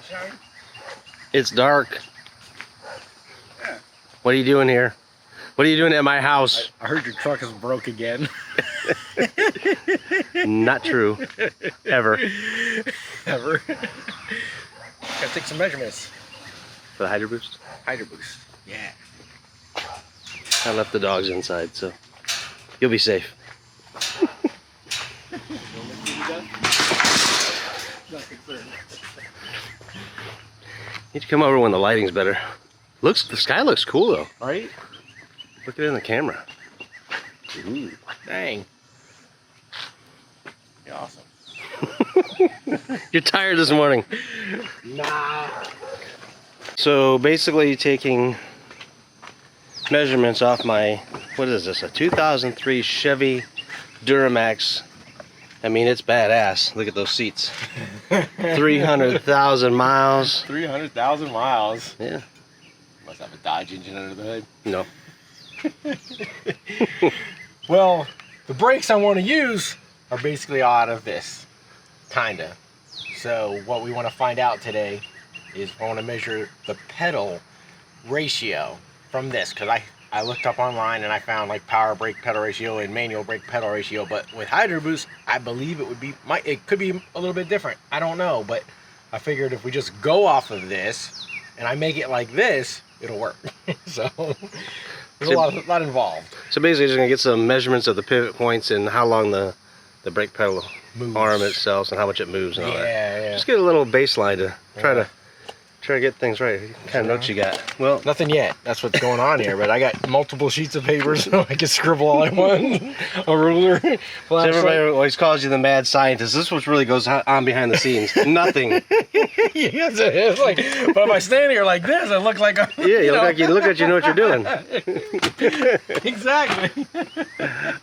sunshine? It's dark. Yeah. What are you doing here? What are you doing at my house? I heard your truck is broke again. Not true. Ever. Ever. Gotta take some measurements. For the Hydro Boost? Hydro Boost. Yeah. I left the dogs inside, so you'll be safe. Not concerned. Need to come over when the lighting's better. The sky looks cool though. Right? Look at it in the camera. Ooh, dang. You're awesome. You're tired this morning. Nah. So basically taking measurements off my, what is this, a 2003 Chevy Duramax. I mean, it's badass. Look at those seats. 300,000 miles. 300,000 miles. Yeah. Must have a Dodge engine under the hood. No. Well, the brakes I want to use are basically out of this. Kinda. So what we want to find out today is I want to measure the pedal ratio from this, because I looked up online and I found like power brake pedal ratio and manual brake pedal ratio, but with Hydro Boost I believe it would be, it could be a little bit different. I don't know, but I figured if we just go off of this and I make it like this, it'll work. So there's a lot involved. So basically just gonna get some measurements of the pivot points and how long the brake pedal arm itself and how much it moves and all that. Yeah. Just get a little baseline to try to get things right. What kind of notes you got? Well, nothing yet. That's what's going on here, but I got multiple sheets of paper so I can scribble all I want. A ruler. So everybody always calls you the mad scientist. This is what really goes on behind the scenes. Nothing. Yes, it is. Like, but if I stand here like this, I look like I'm, yeah, you look like you know what you're doing. Exactly. All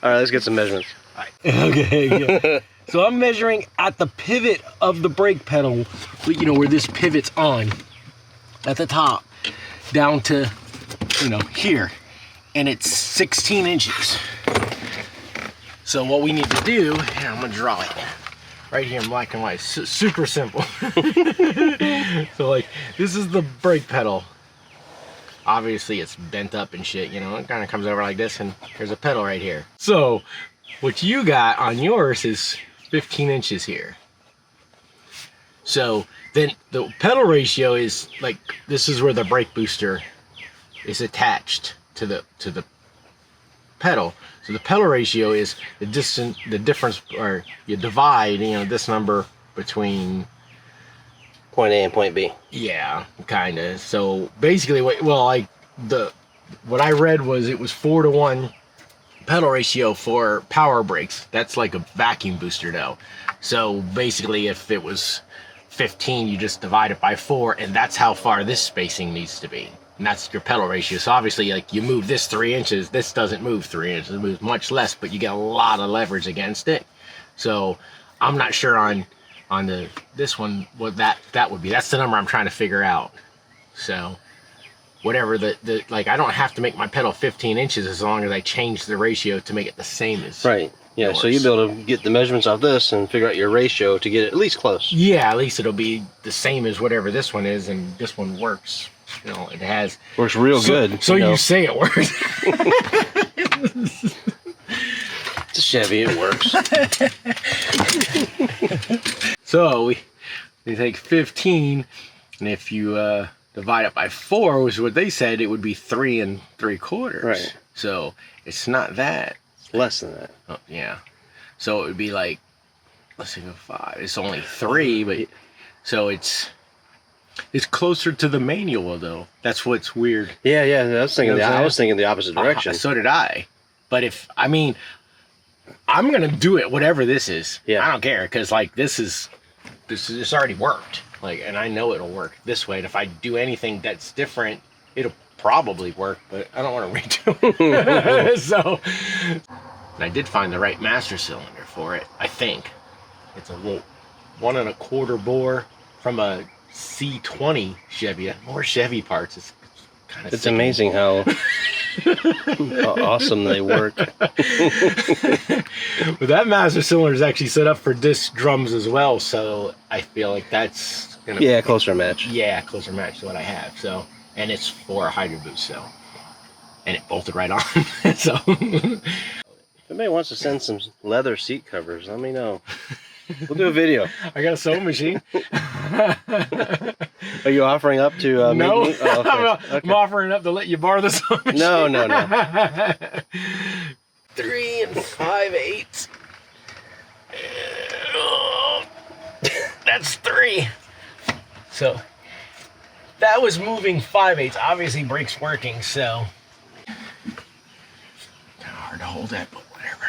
right, let's get some measurements. All right. Okay. Yeah. So I'm measuring at the pivot of the brake pedal, you know, where this pivot's on, at the top, down to, you know, here, and it's 16 inches. So what we need to do, here, I'm gonna draw it right here in black and white. Super simple. So like, this is the brake pedal. Obviously it's bent up and shit, you know, it kind of comes over like this, and there's a pedal right here. So what you got on yours is 15 inches here. So then the pedal ratio is like, this is where the brake booster is attached to the pedal. So the pedal ratio is the difference, or you divide, you know, this number between Point A and point B. Yeah, kind of. So basically what I read was it was 4-to-1 pedal ratio for power brakes. That's like a vacuum booster though. So basically if it was 15, you just divide it by 4, and that's how far this spacing needs to be, and that's your pedal ratio. So obviously, like, you move this 3 inches, this doesn't move 3 inches, it moves much less, but you get a lot of leverage against it. So I'm not sure on this one what that would be. That's the number I'm trying to figure out. So whatever like, I don't have to make my pedal 15 inches as long as I change the ratio to make it the same as right. Yeah, yours. so you'll be able to get the measurements off this and figure out your ratio to get it at least close. Yeah, at least it'll be the same as whatever this one is, and this one works. You know, it works real good. So you say it works. It's a Chevy, it works. So we take 15, and if you divide it by 4, which is what they said, it would be 3 3/4. Right. So it's not that. Less than that. Oh, yeah. So it would be like, let's say 5. It's only 3, but so it's closer to the manual though. That's what's weird. Yeah. I was thinking the opposite direction. So did I. But I mean, I'm gonna do it whatever this is. Yeah. I don't care, because like this already worked. Like, and I know it'll work this way. And if I do anything that's different, it'll probably work, but I don't want to redo it. So, and I did find the right master cylinder for it, I think. It's a little 1 1/4 bore from a C20 Chevy. More Chevy parts. It's kind of amazing how awesome they work. But that master cylinder is actually set up for disc drums as well, so I feel like that's Yeah, closer match. Yeah, closer match to what I have. So, and it's for a hydro boost, so, and it bolted right on. So, if anybody wants to send some leather seat covers, let me know. We'll do a video. I got a sewing machine. Are you offering up to no, make me? Oh, okay. I'm offering up to let you borrow the sewing machine. No. 3 5/8. That's 3. So that was moving 5/8. Obviously, brake's working, so kind of hard to hold that, but whatever.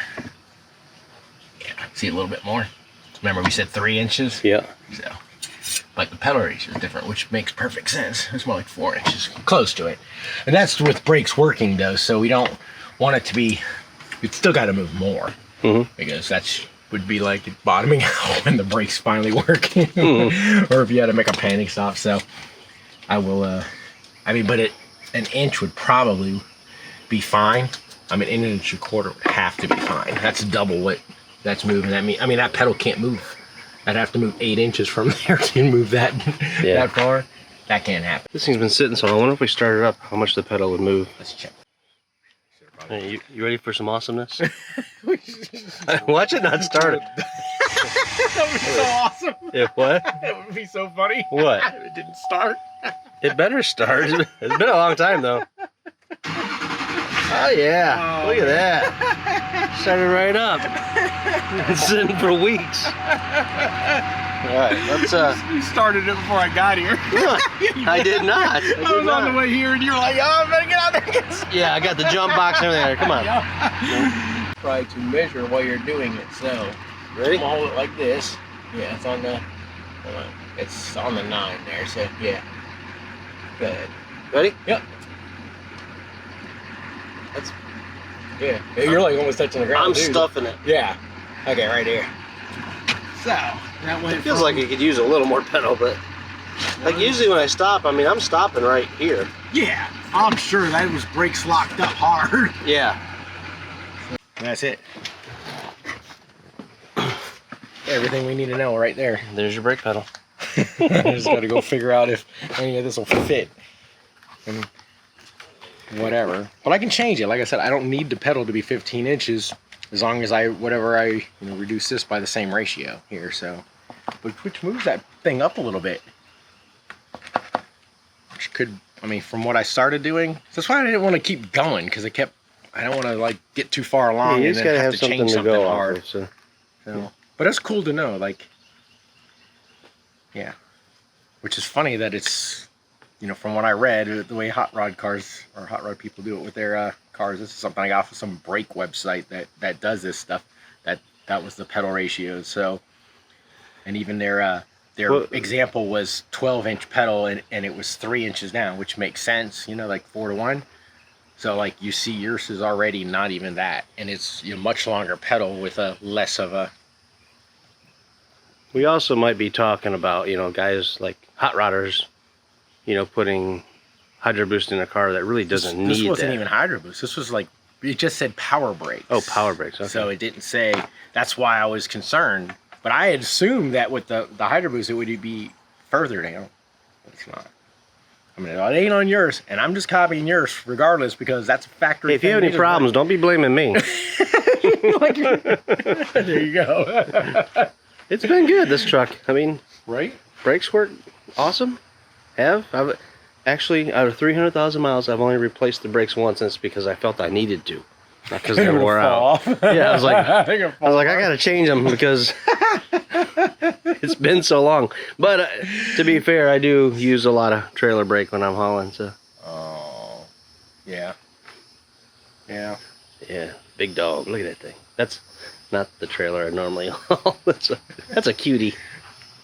Yeah, see a little bit more. Remember, we said 3 inches. Yeah. So, but the pedal ratio is different, which makes perfect sense. It's more like 4 inches, close to it, and that's with brakes working though. So we don't want it to be. It's still got to move more because that's would be like it bottoming out when the brakes finally work, or if you had to make a panic stop. So I will. I mean, but an inch would probably be fine. I mean, an inch and a quarter would have to be fine. That's double what that's moving. I mean, that pedal can't move. I'd have to move 8 inches from there to move that that far. That can't happen. This thing's been sitting, so I wonder if we started up, how much the pedal would move. Let's check. Hey, you ready for some awesomeness? Watch it not start. That would be so awesome. Yeah, what? That would be so funny. What? It didn't start. It better start. It's been a long time though. Oh yeah, look at that. Started right up. It's sitting for weeks. All right, let's You started it before I got here. I did not. I was on the way here and you were like, oh, I better get out there. Yeah, I got the jump box and everything there. Come on. Try to measure while you're doing it. So, Ready? I'm gonna hold it like this. Yeah, it's on the it's on the 9 there. So yeah. Go ahead. Ready? Yep. That's yeah. You're like almost touching the ground. I'm too. stuffing it. Yeah. Okay, right here. So that way It feels like it could use a little more pedal, but like usually when I stop, I mean I'm stopping right here. yeah, I'm sure that was brakes locked up hard. Yeah. That's it. Everything we need to know right there. There's your brake pedal. I just got to go figure out if any of this will fit and whatever. But I can change it. Like I said, I don't need the pedal to be 15 inches as long as I reduce this by the same ratio here. So, which moves that thing up a little bit. Which could, I mean, from what I started doing, that's why I didn't want to keep going because I don't want to like get too far along Yeah, you and just then gotta have have to change something to something go hard. off of, So, but it's cool to know, like, yeah. Which is funny that it's, from what I read, the way hot rod cars or hot rod people do it with their cars. This is something I got from some brake website that does this stuff. That was the pedal ratios. So, and even their example was 12-inch pedal and it was 3 inches down, which makes sense. Like 4-to-1. So like you see yours is already not even that, and it's much longer pedal with a less of a. We also might be talking about, guys like hot rodders, putting hydro boost in a car that really doesn't need that. This wasn't even hydro boost. This was like, it just said power brakes. Oh, power brakes. Okay. So it didn't say, that's why I was concerned. But I had assumed that with the hydro boost, it would be further down. But it's not. I mean, it ain't on yours, and I'm just copying yours regardless because that's a factory. Hey, if you have any problems, don't be blaming me. There you go. It's been good, this truck. I mean, right? Brakes work awesome. I've actually, out of 300,000 miles, I've only replaced the brakes once, and it's because I felt I needed to, not because they wore out. Yeah, I was like, I gotta change them because it's been so long. But to be fair, I do use a lot of trailer brake when I'm hauling. So. Oh, yeah. Yeah. Yeah, big dog. Look at that thing. That's not the trailer I normally haul. That's a cutie.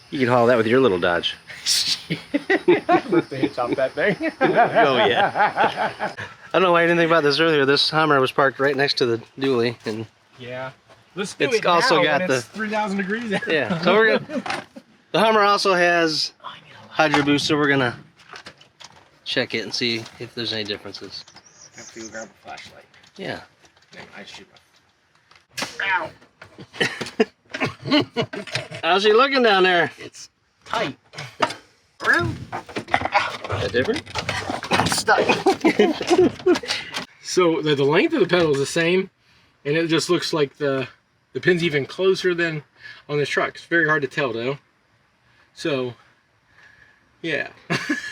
You can haul that with your little Dodge. Lift the hitch off that thing. Oh yeah. I don't know why I didn't think about this earlier. This Hummer was parked right next to the dually, and yeah, let's do it's it also now got when the it's 3,000 degrees out. Yeah. So we're gonna. The Hummer also has hydro boost, so we're gonna check it and see if there's any differences. I have to go grab a flashlight. Yeah. Then I shoot my. Ow! How's she looking down there? It's tight. around. Is that different? Stuck. So the length of the pedal is the same, and it just looks like the pin's even closer than on this truck. It's very hard to tell though. So yeah.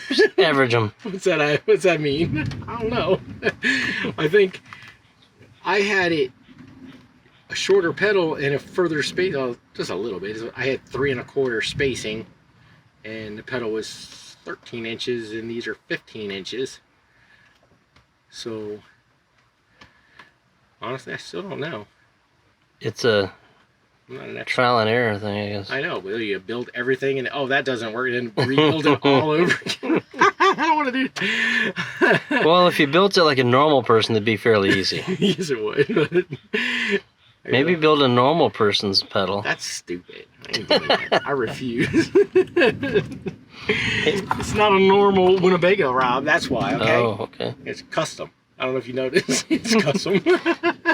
Just average them. What's that mean? I don't know. I think I had it a shorter pedal and a further space, just a little bit. I had 3 1/4 spacing, and the pedal was 13 inches, and these are 15 inches. So honestly, I still don't know. It's a I'm not an expert. trial and error thing, I guess. I know, but you build everything and oh, that doesn't work, and then rebuild it all over again. I don't want to do Well, if you built it like a normal person, it'd be fairly easy. Yes, it would. Maybe build a normal person's pedal. That's stupid. I ain't doing that. I refuse. It's not a normal Winnebago, Rob. That's why, okay? Oh, okay. It's custom. I don't know if you noticed. It's custom.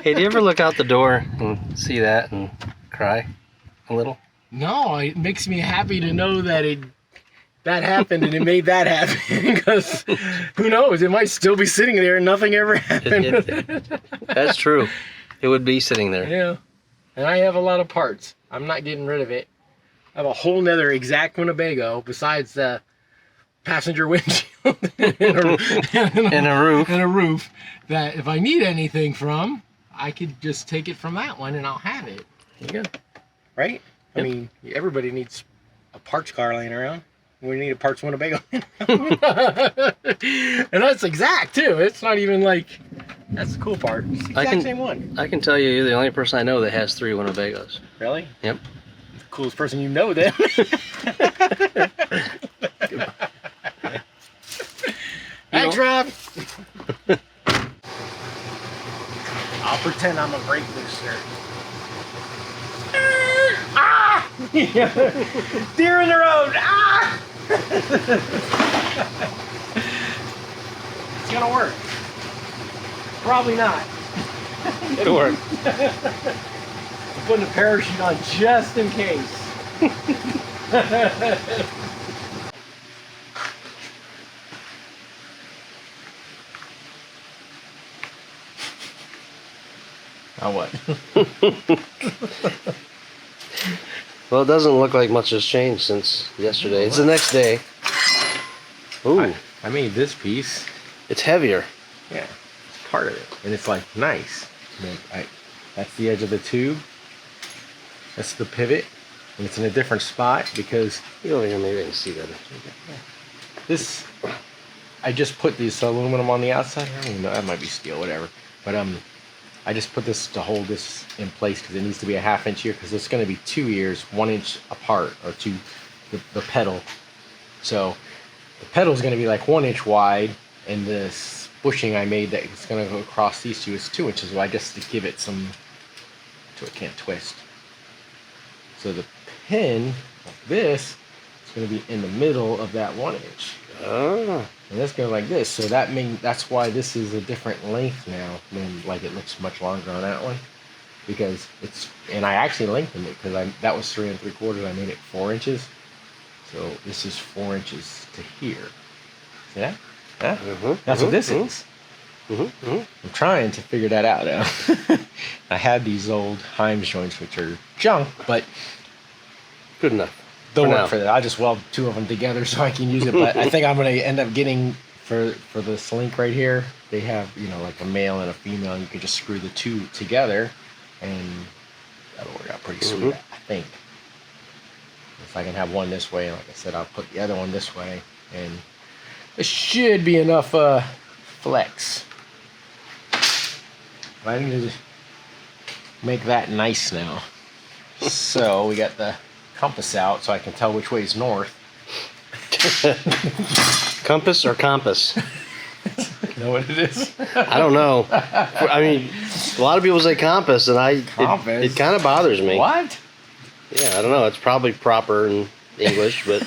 Hey, do you ever look out the door and see that and cry a little? No, it makes me happy to know that that happened and it made that happen, because who knows, it might still be sitting there and nothing ever happened. That's true. It would be sitting there. Yeah, and I have a lot of parts. I'm not getting rid of it. I have a whole nother exact Winnebago besides the passenger windshield and a roof that if I need anything from, I could just take it from that one and I'll have it. There you go. Right? Yep. I mean, everybody needs a parts car laying around. We need a parts Winnebago. And that's exact too. It's not even like, that's the cool part. It's the exact same one. I can tell you, you're the only person I know that has 3 Winnebagos. Really? Yep. The coolest person you know then. Thanks, Rob. I'll pretend I'm a brake booster. Ah! Deer in the road. Ah! It's gonna work. Probably not. It'll work. I'm putting a parachute on just in case. Now what? Well, it doesn't look like much has changed since yesterday. It's the next day. Ooh. I made this piece. It's heavier. Yeah, it's part of it. And it's like nice. That's the edge of the tube. That's the pivot. And it's in a different spot because Get over here, maybe I can see that. this, I just put this aluminum on the outside. I don't even know, that might be steel, whatever. But I just put this to hold this in place because it needs to be a 1/2 inch ear, because it's going to be 2 ears 1 inch apart, or the pedal. So the pedal is going to be like 1 inch wide, and this bushing I made that is going to go across these two is 2 inches wide, just to give it some, so it can't twist. So the pin like this is going to be in the middle of that 1 inch. Oh. And that's going like this, so that's why this is a different length now than, like, it looks much longer on that one, because and I actually lengthened it because that was 3 3/4. I made it 4 inches, so this is 4 inches to here. See that? Yeah, that's what this is. I'm trying to figure that out now. I had these old Heims joints, which are junk, but Good enough. they'll work for that. I just weld 2 of them together so I can use it. But I think I'm going to end up getting, for this link right here, they have, like a male and a female, and you can just screw the two together, and that'll work out pretty sweet, I think. If I can have one this way, like I said, I'll put the other one this way, and it should be enough flex. But I need to make that nice now. So we got the compass out so I can tell which way is north. Compass or compass? You know what it is? I don't know. I mean, a lot of people say compass, and it kind of bothers me. What? Yeah, I don't know. It's probably proper in English, but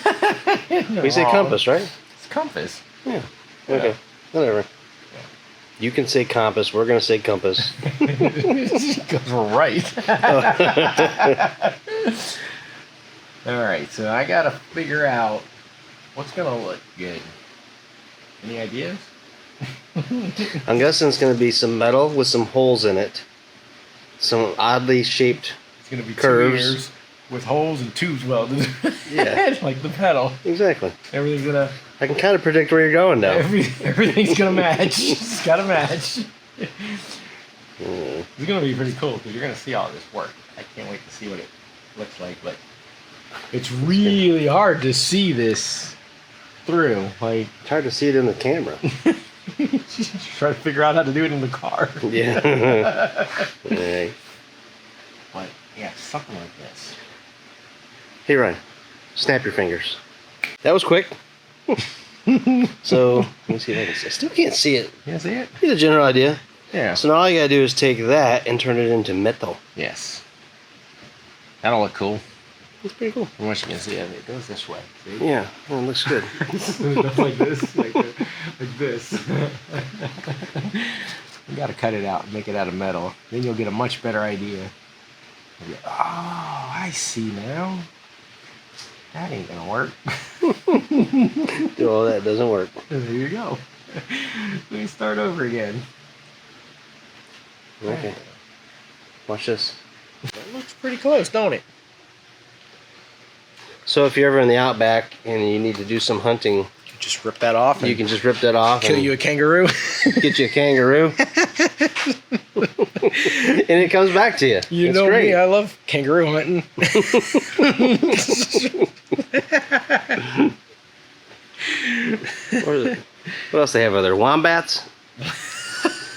we say compass, right? It's compass. Yeah. Okay. Whatever. You can say compass. We're gonna say compass. Because we're right. All right, so I gotta figure out What's gonna look good? Any ideas? I'm guessing it's going to be some metal with some holes in it. Some oddly shaped It's gonna be curves. 2 ears with holes and tubes welded. Yeah. Like the pedal. Exactly. Everything's gonna. I can kind of predict where you're going now. Everything's gonna match. It's gotta match. Mm. It's gonna be pretty cool because you're gonna see all this work. I can't wait to see what it looks like. But it's really hard to see this through. Like It's hard to see it in the camera. try to figure out how to do it in the car. Yeah. Right. But yeah, something like this. Hey Ryan, snap your fingers. That was quick. So, let me see if I can see. I still can't see it. You see it? Get a general idea. Yeah. So now all you gotta do is take that and turn it into metal. Yes. That'll look cool. It's pretty cool. From what you can see, it goes this way. See? Yeah, well, it looks good. It goes like this, like this. You gotta cut it out and make it out of metal. Then you'll get a much better idea. Oh, I see now. That ain't gonna work. Well, that doesn't work. There you go. Let me start over again. Okay. Watch this. That looks pretty close, don't it? So if you're ever in the outback and you need to do some hunting, You just rip that off. you can just rip that off kill and you a kangaroo. get you a kangaroo. And it comes back to you. You It's know great. me, I love kangaroo hunting. What else they have? Are there wombats?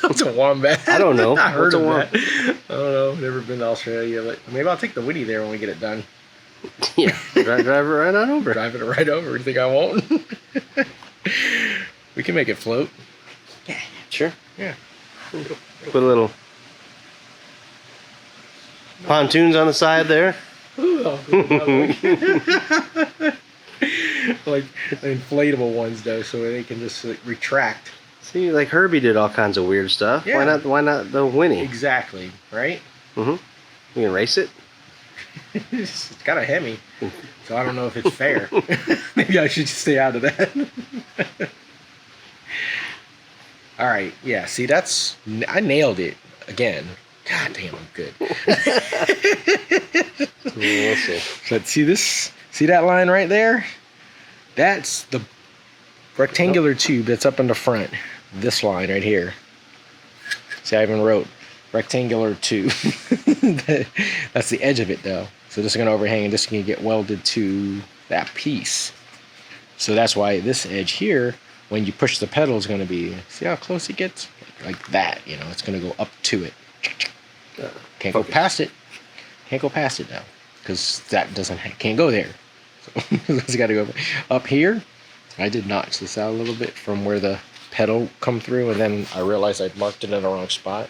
What's a wombat? I don't know. I heard What's a of that. I don't know. Never been to Australia, but maybe I'll take the Winnie there when we get it done. Yeah, drive it right on over. Drive it right over. You think I won't? We can make it float. Sure. Yeah. Put a little pontoons on the side there. Like the inflatable ones though, so they can just like, retract. See, like Herbie did all kinds of weird stuff. Yeah. Why not the Winnie? Exactly. Right. Mm-hmm. You can race it. It's got a Hemi, so I don't know if it's fair. Maybe I should just stay out of that. All right. Yeah. See, I nailed it again. God damn, I'm good. We'll see. But see that line right there? That's the rectangular tube that's up in the front. This line right here. See, I even wrote rectangular tube. That's the edge of it though. So this is going to overhang and this can get welded to that piece. So that's why this edge here, when you push the pedal, is going to be, see how close it gets? Like that, you know, it's going to go up to it. Can't go past it. Can't go past it now. Because that can't go there. So it's got to go up here. I did notch this out a little bit from where the pedal come through, and then I realized I'd marked it in the wrong spot.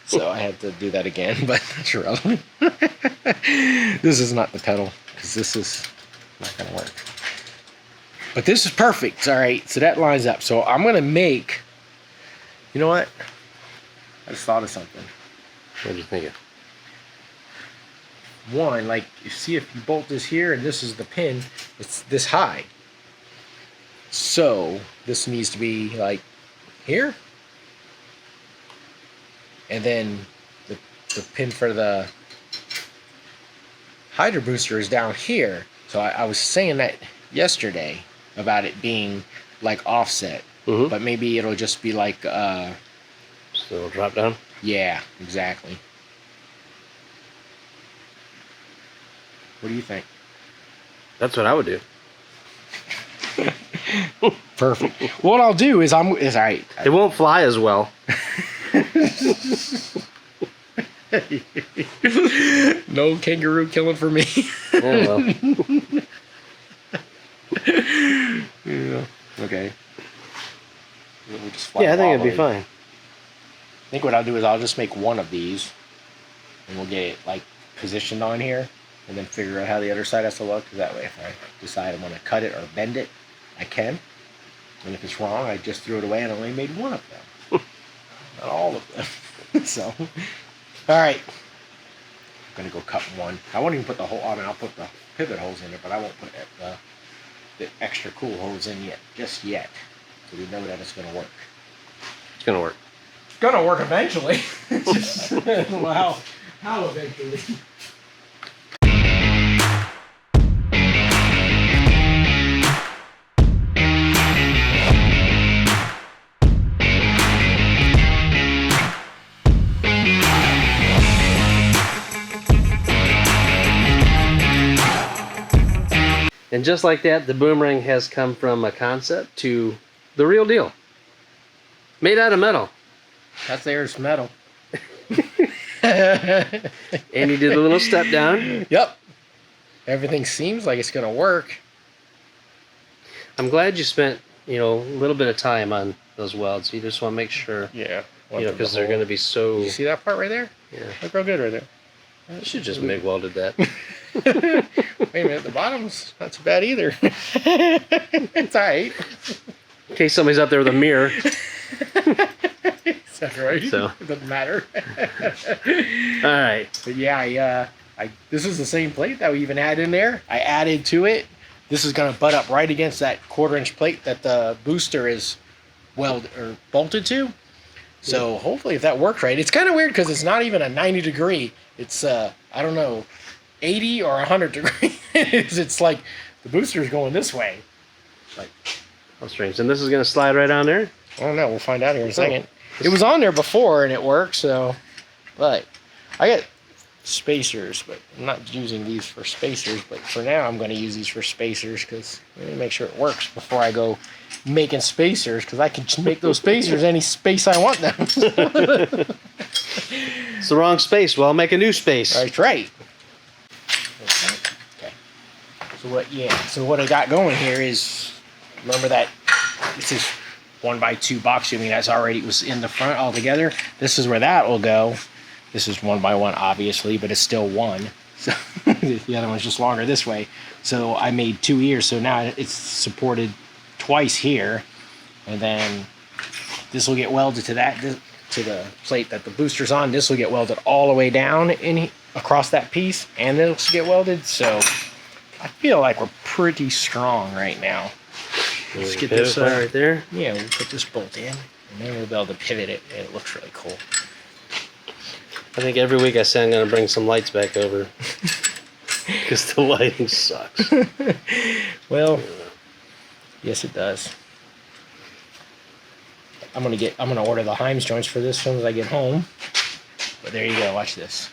So I had to do that again, but that's relevant. This is not the pedal, because this is not going to work. But this is perfect. All right, so that lines up. So I'm going to make, you know what? I just thought of something. What do you think? One, like, you see if you bolt this here and this is the pin, it's this high. So this needs to be like here. And then the pin for the hydro booster is down here. So I was saying that yesterday about it being like offset. Mm-hmm. But maybe it'll just be like So it'll drop down? yeah, exactly. What do you think? That's what I would do. Perfect. What I'll do is all right. It won't fly as well. No kangaroo killing for me. Yeah, well. Yeah. Okay. We'll just fly Yeah, I think it'd be wobbly. fine. I think what I'll do is I'll just make one of these, and we'll get it like positioned on here, and then figure out how the other side has to look. Because that way, if I decide I want to cut it or bend it, I can. And if it's wrong, I just threw it away and I only made one of them, not all of them. So, all right. I'm gonna go cut one. I won't even put the whole. I mean, I'll put the pivot holes in it, but I won't put the the extra cool hose in yet, just yet. So we know that it's going to work. It's gonna work. It's going to work eventually. Just, wow. How eventually? And just like that, the boomerang has come from a concept to the real deal. Made out of metal. That's there's metal. And he did a little step down. Yep. Everything seems like it's going to work. I'm glad you spent, you know, a little bit of time on those welds. You just want to make sure, Yeah. you know, because they're going to be so... You see that part right there? Yeah. Look real good right there. You should just MIG welded that. Wait a minute, the bottom's not too bad either. It's alright. In case somebody's out there with a mirror. That's right. So. It doesn't matter. Alright. But yeah, this is the same plate that we even had in there. I added to it. This is going to butt up right against that 1/4-inch plate that the booster is welded or bolted to. So hopefully if that works right. It's kind of weird because it's not even a 90 degree. It's I don't know, 80 or 100 degrees. It's like the booster's going this way. Like, How strange. And this is going to slide right on there? I don't know. We'll find out here in a second. It was on there before and it worked. So, but I got spacers, but I'm not using these for spacers. But for now, I'm going to use these for spacers because let me make sure it works before I go making spacers, because I can make those spacers any space I want them. It's the wrong space. Well, I'll make a new space. That's right. Okay. So what? Yeah. So what I got going here is, remember that this is 1x2 box tubing that's already was in the front altogether. This is where that will go. This is 1x1 obviously, but it's still one. So the other one's just longer this way. So I made 2 ears. So now it's supported twice here, and then this will get welded to that to the plate that the booster's on. This will get welded all the way down in across that piece, and this will get welded. So I feel like we're pretty strong right now. Let's get this right there. Yeah, we'll put this bolt in, and then we'll be able to pivot it, and it looks really cool. I think every week I say I'm going to bring some lights back over because the lighting sucks. Well, yes, it does. I'm gonna order the Heims joints for this as soon as I get home. But there you go. Watch this.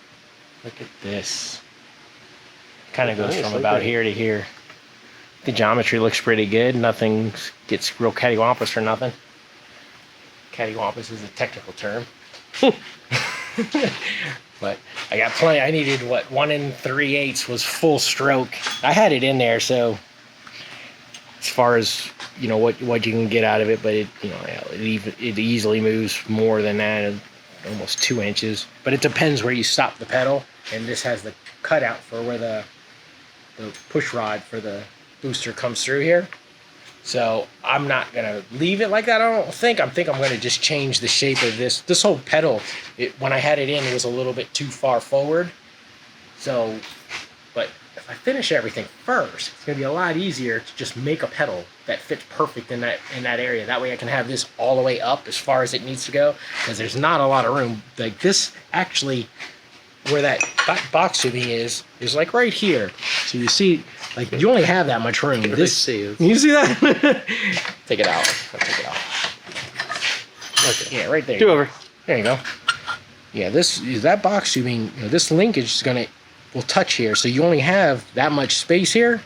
Look at this. Kind of goes from about here to here. The geometry looks pretty good. Nothing gets real cattywampus or nothing. Cattywampus is a technical term. But I got plenty. I needed what 1 3/8 was full stroke. I had it in there, so as far as you know what you can get out of it, but it it easily moves more than that, almost 2 inches. But it depends where you stop the pedal, and this has the cutout for where the push rod for the booster comes through here. So I'm not gonna leave it like that. I don't think. I'm gonna just change the shape of this. This whole pedal, when I had it in, it was a little bit too far forward. So, but if I finish everything first, it's gonna be a lot easier to just make a pedal that fits perfect in that area. That way I can have this all the way up as far as it needs to go, because there's not a lot of room. Like this actually, where that box tubing is like right here. So you see, like you only have that much room. You see that? Take it out. I'll take it out. Okay. Yeah, right there. Two over. There you go. Yeah, that box tubing, this linkage is will touch here, so you only have that much space here.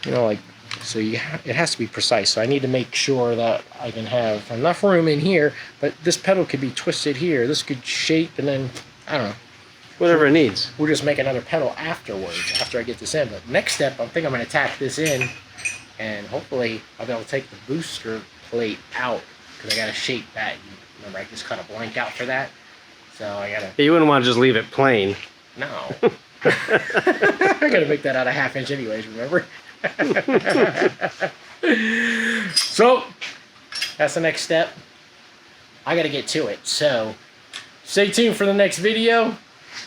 So it has to be precise. So I need to make sure that I can have enough room in here, but this pedal could be twisted here. This could shape, and then I don't know. Whatever it needs. We'll just make another pedal afterwards, after I get this in. But next step, I think I'm going to tack this in, and hopefully I'll be able to take the booster plate out, because I got to shape that. Remember, I just cut a blank out for that. So I got to... You wouldn't want to just leave it plain. No. I got to make that out of 1/2 inch anyways, remember? So, that's the next step. I got to get to it. So, stay tuned for the next video.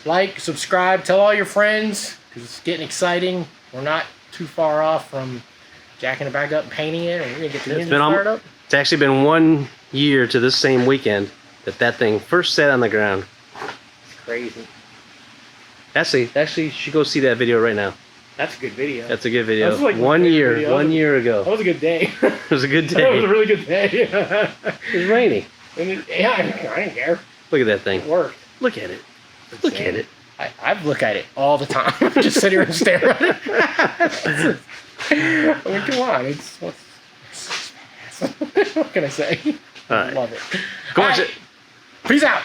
Like, subscribe, tell all your friends, because it's getting exciting. We're not too far off from jacking it back up, painting it, and we're gonna get the It's engine been started up. It's actually been 1 year to this same weekend that thing first sat on the ground. It's crazy. Actually, you should go see that video right now. That's a good video. That's a good video. That's like my 1 favorite year, video. 1 year ago. That was a good day. It was a good That was a day. really good day. It was rainy. Yeah, I didn't care. Look at that thing. It worked. Look at it. Look at it. I look at it all the time. Just sit here and stare at it. I mean, come on. What can I say? All right. Love it. Go All watch right. it. Peace out.